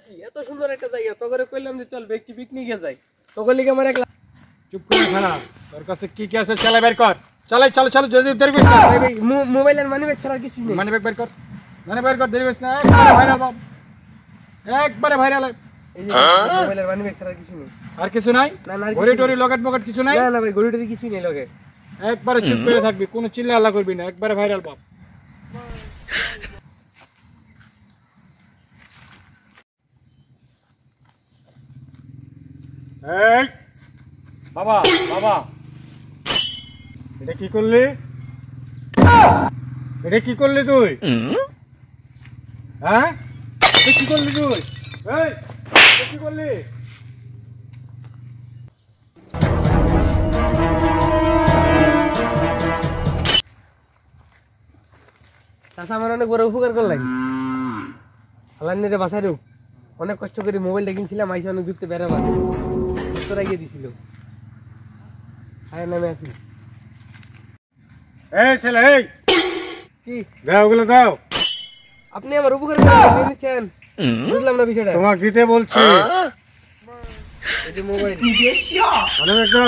আইতাছি এত সুন্দর একটা জায়গা তো করে কইলাম যে চল ব্যক্তি পিকনিকে যাই তো কইলি আমার একলা চুপ করে খানা তোর কাছে কি কি আছে চালাই বের কর চল চল যদি দেরি করিস না মোবাইলের মানিব্যাগ ছাড়া কিছু নেই মানি ব্যাগ বের কর দেরি করিস না একবারে ভাইরাল বাপ একবারে ভাইরাল এই যে মোবাইলের মানিব্যাগ ছাড়া কিছু নেই আর কিছু নাই না না ঘড়ি টড়ি লকেট বকেট কিছু নাই না না ভাই গড়িটারি কিছুই নেই লগে একবারে চুপ করে থাকবি কোনো চিল্লা আল্লাহ করবি না একবারে ভাইরাল বাপ এই বাবা বাবা এটা কি করলি তুই হ্যাঁ এটা কি করলি তুই এই এটা কি করলি চাচা আমার অনেক বড় উপকার করলেন আল্লাহ নিরে বাঁচারও অনেক কষ্ট করে মোবাইলটা কিনছিলাম আইসা অনেক যুক্ত বেড়াবার তোরা গিয়ে দিছিল আয় নামে আসি এই ছেলে এই কি দাও ওগুলো দাও আপনি আমার উপকার করে নিচ্ছেন বুঝলাম না বিষয়টা তোমাকে দিতে বলছি এই যে মোবাইল মনে রাখো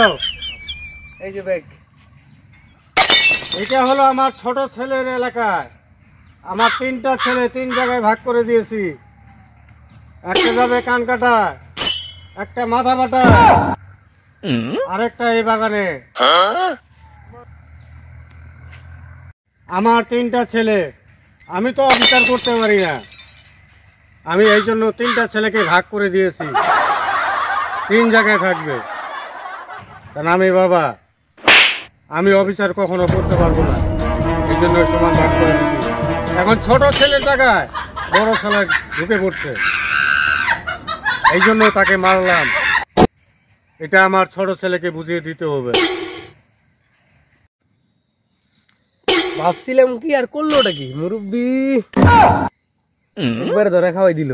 এই যে ব্যাগ এটা হলো আমার ছোট ছেলের এলাকায় আমার 3টা ছেলে 3 জায়গায় ভাগ করে দিয়েছি একটা যাবে কান কাটা একটা মাথা বাটা আরেকটা এই বাগানে আমার 3টা ছেলে আমি তো অবিচার করতে পারি না আমি এই জন্য 3টা ছেলেকে ভাগ করে দিয়েছি 3 জায়গায় থাকবে কারণ আমি বাবা আমি অবিচার কখনো করতে পারবো না এই জন্য সমান ভাগ করে দিচ্ছি এখন ছোট ছেলের জায়গায় বড় ছেলে ঢুকে পড়ছে এই জন্য তাকে মারলাম এটা আমার ছোট ছেলেকে বুঝিয়ে দিতে হবে ভাবছিলাম কি আর করলোটা কি মুরব্বি একবার ধরে খাওয়াই দিল